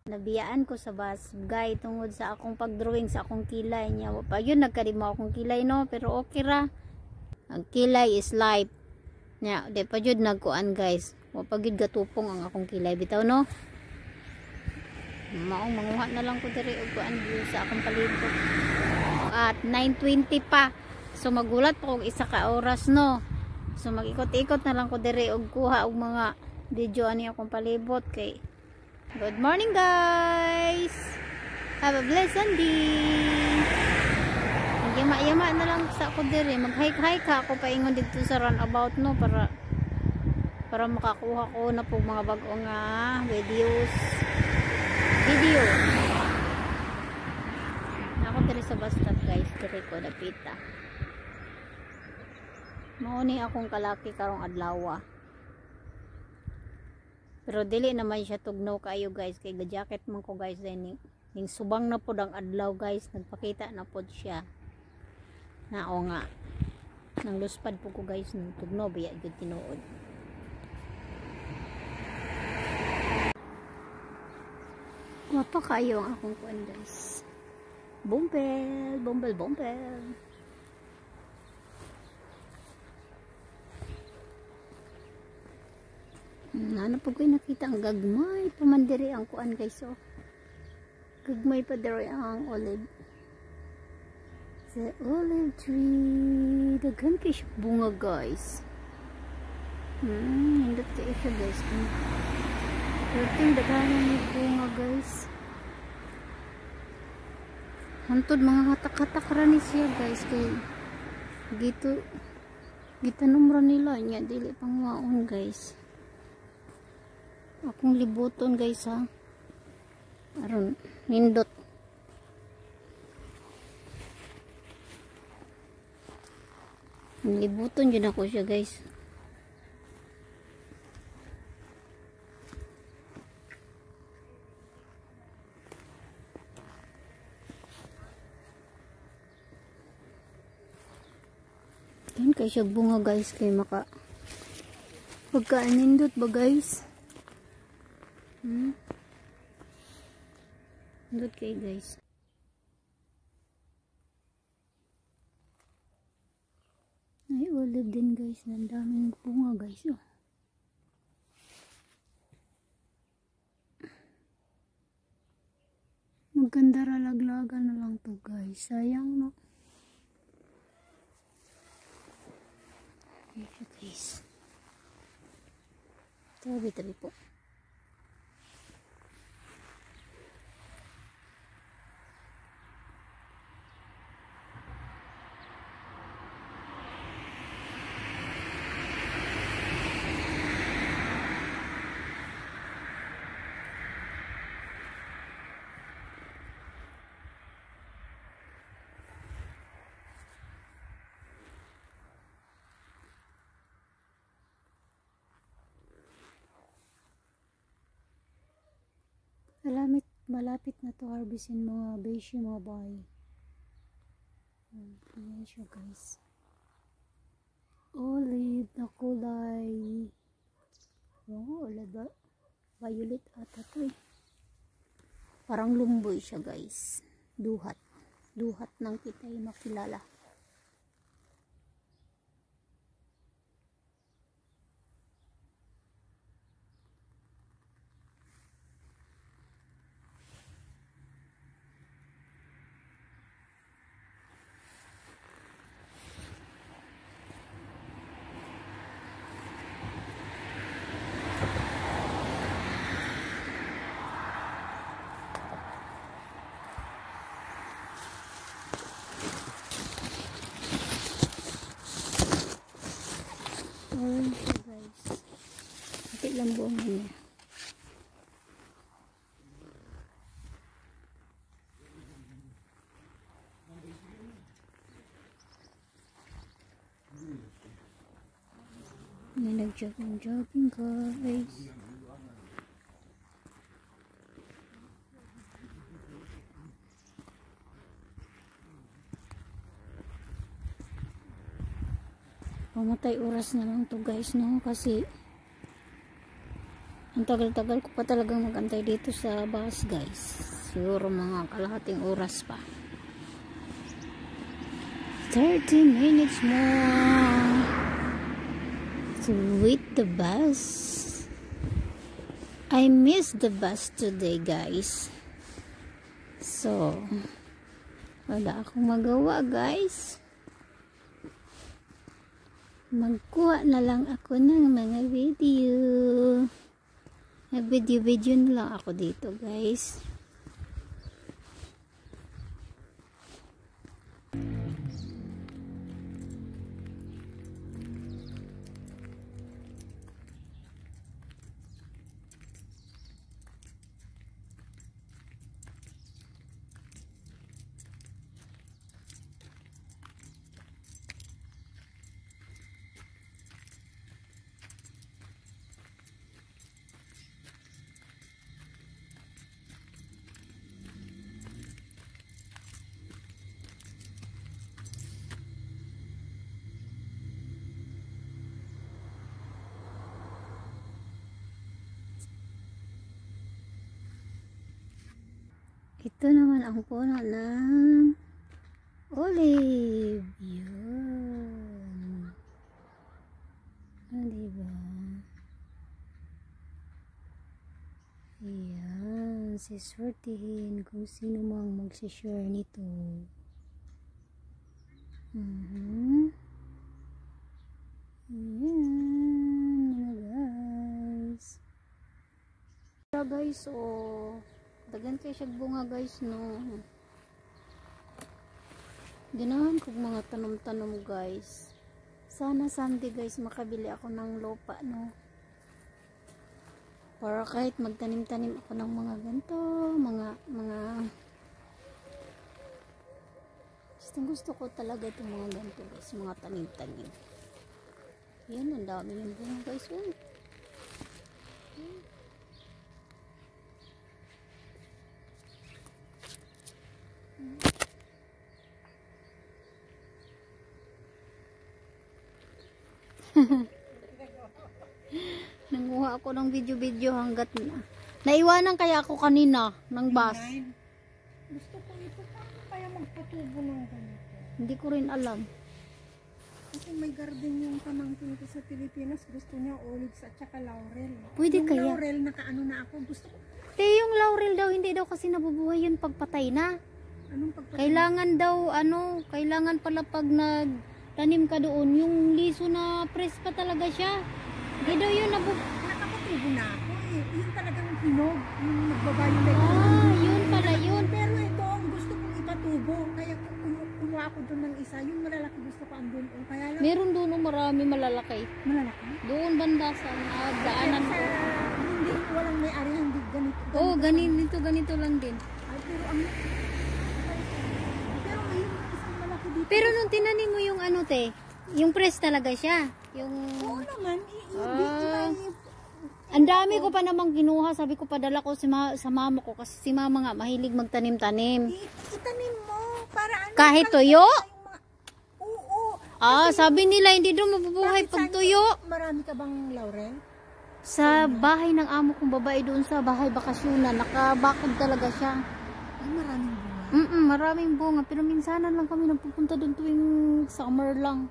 Nabiyaan ko sa basgay tungod sa akong pagdrawing sa akong kilay niya. Pa yun nagkadima akong kilay no, pero okay ra. Ang kilay is life. Nya, di pa jud nagkuan guys. Wa pa gyud gatupong ang akong kilay bitaw no. Maong manguha na lang ko diri og kuan view sa akong palibot. At 9:20 pa. So magulat pa og isa ka oras no. So mag-ikot-ikot na lang ko diri og kuha og mga video ani akong palibot kay good morning guys. Have a blessed day. Yama-yama na lang sa ako diri. Mag-hike-hike ako paingon dito sa runabout no para makakuha ko na po mga bago nga video. Ako diri sa bus stop guys, diri ko dapita. Mao ni akong kalaki karong adlaw. Pero dili naman siya tugnaw kayo guys kay ga-jacket man ko guys ning subang na pod ang adlaw guys, nagpakita na pod siya. Nao nga. Nang luspad po ko guys nung tugnaw biya gyud tinuod. Wapa kayo ang akong kuan guys. Bumpel. Ano po ko nakita ang gagmay pamandiri ang kuan guys oh. Gagmay pa diri ang olive. The olive tree. Daghan kay siya bunga guys. Hindot kayo siya guys. Perting daghan ni bunga guys. Hantod mga hatak-hatak ra ni siya guys kay gitanom ra nila nya dili pang maon guys. Akong libuton guys ha. Aron nindot. Libuton jud ako siya guys. Yan kay siya bunga guys kay maka pagkaanindot ba guys. Good kay guys. Ay olive din guys, ang daming bunga guys oh. Maganda ra laglagan na lang to guys, sayang no. Okay guys. Tabi po. Malapit na to harvestin mga beshi mga bay. Ayan siya guys. Olive na kulay. Olive ba? Violet ata to eh. Parang lumboy siya guys. Duhat ng kitay makilala. Ayan siya guys. Hati lang buong niya. Nag-jogging guys. Pamatay oras na lang to guys no kasi Ang tagal-tagal ko pa talagang magantay dito sa bus, guys. Siguro mga kalahating oras pa. 30 minutes more to wait the bus. I missed the bus today, guys. So, wala akong magawa, guys. Magkuha na lang ako ng mga video. Nag-video na lang ako dito, guys. Ito naman ang puno ng olive. Yun. Diba? Ayan. Siswertihin kung sino mang magsishare nito. Ayan. Mga guys. Guys, oh. Dagan kayo siya bunga, guys, no. Ginahan ko mga tanom-tanom, guys. Sana someday, guys, makabili ako ng lupa, no. Para kahit magtanim-tanim ako ng mga ganito, mga gusto ko talaga itong mga ganito, guys, mga tanim-tanim. Yan, ang dami yung bunga, guys. Nanguha ako ng video hanggat na. Naiwanan kaya ako kanina ng bus. Gusto ko ito, paano kaya magpatubo ng ganito? Hindi ko rin alam. Kasi may garden yung pamangkin ko sa Pilipinas. Gusto niya olives at saka laurel. Pwede yung kaya? Laurel, nakaano na ako. Gusto ko. Yung laurel daw, hindi daw kasi nabubuhay yun pagpatay na. Anong pagpatubo? Kailangan daw, kailangan pala pag nagtanim ka doon, yung liso na press pa talaga siya. Hindi daw yun Nakapatubo na ako eh. Yung talagang hinog. Yung nagbabayolate. Yun pala yun. Pero ito, ang gusto kong ipatubo. Kaya kumuha ako doon ng isa. Yung malalaki gusto ko ang doon. Kaya lang. Meron doon marami malalaki. Malalaki? Doon banda sa daanan ko. Hindi, walang may-ari. Hindi ganito. Oo, ganito lang din. Ay, pero ang... Pero ngayon, isang malaki dito. Pero nung tinanim mo yung yung press talaga siya. Yung... Oo naman. Ang dami ko pa namang kinuha. Sabi ko padala ko sa mama ko. Kasi si mama nga mahilig magtanim-tanim. Itanim mo. Para ano? Kahit tuyo? Oo. Sabi nila hindi daw mabubuhay pag tuyo. Marami ka bang laurel? Sa bahay ng amo kong babae doon sa bahay bakasyonan. Nakabakod talaga siya. Ay, maraming bunga. Maraming bunga. Pero minsanan lang kami nagpupunta doon tuwing summer lang.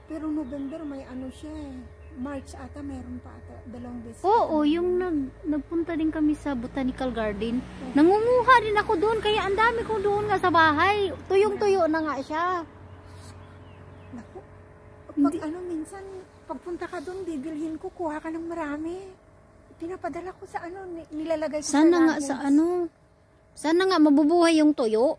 Pero November may ano siya eh. March ata, mayroon pa ata. 2 beses. Oo, yung nagpunta din kami sa Botanical Garden. Nangunguha din ako doon. Kaya ang dami ko doon nga sa bahay. Tuyong-tuyo na nga siya. Naku. Pag minsan, pagpunta ka doon, bibilhin ko, kuha ka ng marami. Pinapadala ko sa nilalagay ko sana sa nga sa sana nga mabubuhay yung tuyo.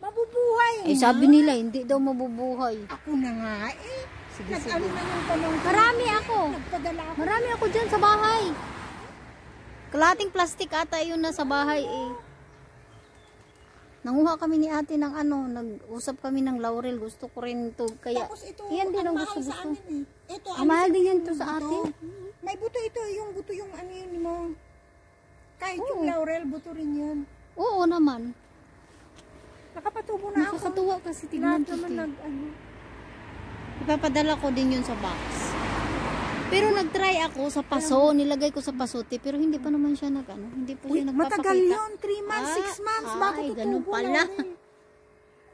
Mabubuhay nga. Sabi nila, hindi daw mabubuhay. Ako na nga eh. Sige. Na yung tanong. Marami ako. Nagpadala ako. Marami ako dyan sa bahay. Kalating plastic ata yun na sa bahay eh. Nanguha kami ni ate ng nag-usap kami ng laurel. Gusto ko rin ito. Kaya, Tapos ito, yan din ang mahal gusto. sa amin eh. Ito, Ang mahal din yan to yung sa buto. atin. May buto ito, yung buto yung yun mo. Kahit Oo. yung laurel, buto rin yan. Oo naman. Nakapatubo na ako. Nakakatuwa kasi tingnan Lahat naman Ipapadala ko din yun sa box. Pero nag-try ako sa paso, nilagay ko sa pasote, pero hindi pa naman siya hindi pa Uy, siya nagpapakita. matagal yun, 3 months, 6 months, bago ay, tutubo ganun pala. Laurel.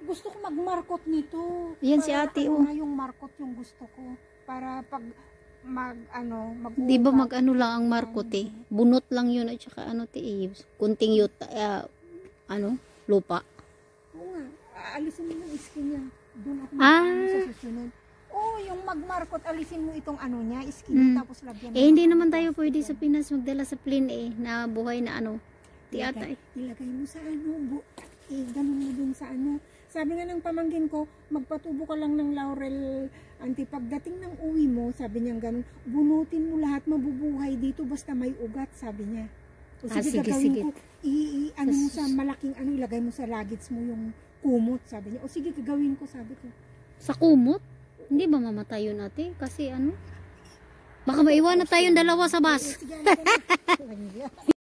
Gusto ko magmarkot nito. Yan si Para ate, ano oh. na yung markot yung gusto ko. Para pag mag Di ba mag-ano lang ang markote? Bunot lang yun at saka kunting yuta, lupa. Oo nga, aalisin mo yung skin niya. Doon ako Ah. sa susunod. Oh, yung magmarkot, alisin mo itong niya, skin niya, tapos lagyan mo. Hindi ng naman tayo plastic pwede yan. sa Pinas magdala sa plane na buhay na Di ata Ilagay mo sa ganun mo dun sa Sabi nga ng pamangkin ko, magpatubo ka lang ng laurel, auntie. Pagdating ng uwi mo, sabi niya ganun, bunutin mo lahat, mabubuhay dito basta may ugat, sabi niya. O sige, gagawin sige. ko, mo sa malaking ilagay mo sa luggage mo yung kumot, sabi niya. O sige, gagawin ko, sabi ko. Sa kumot? Hindi ba mamatay yun ate? Kasi baka maiwan na tayong dalawa sa bus. Sige, ano ko na.